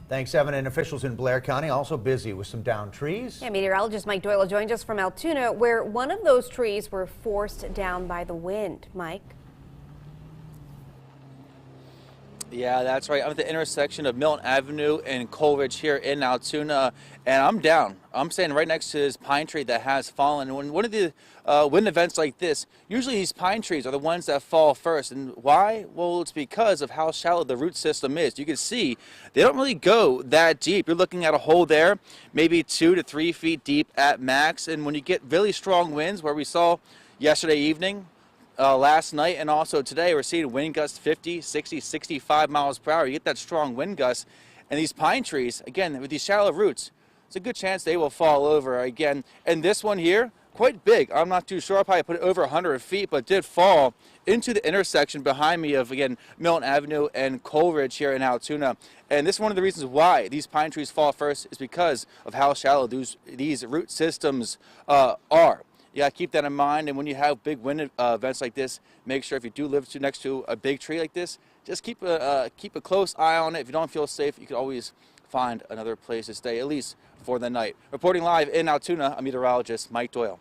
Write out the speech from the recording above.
Thanks, Evan. And officials in Blair County also busy with some downed trees. Yeah, meteorologist Mike Doyle joined us from Altoona, where one of those trees were forced down by the wind. Mike? Yeah, that's right. I'm at the intersection of Milton Avenue and Coleridge here in Altoona, and I'm down. I'm standing right next to this pine tree that has fallen. And when one of the wind events like this, usually these pine trees are the ones that fall first. And why? Well, it's because of how shallow the root system is. You can see they don't really go that deep. You're looking at a hole there, maybe 2 to 3 feet deep at max. And when you get really strong winds, where we saw yesterday evening, last night and also today, we're seeing wind gusts 50, 60, 65 miles per hour. You get that strong wind gust, and these pine trees, again, with these shallow roots, it's a good chance they will fall over again. And this one here, quite big. I'm not too sure. I probably put it over 100 feet, but did fall into the intersection behind me of, again, Milton Avenue and Coleridge here in Altoona. And this is one of the reasons why these pine trees fall first, is because of how shallow these root systems are. Yeah, keep that in mind. And when you have big wind events like this, make sure if you do live next to a big tree like this, just keep a close eye on it. If you don't feel safe, you can always find another place to stay, at least for the night. Reporting live in Altoona, I'm meteorologist Mike Doyle.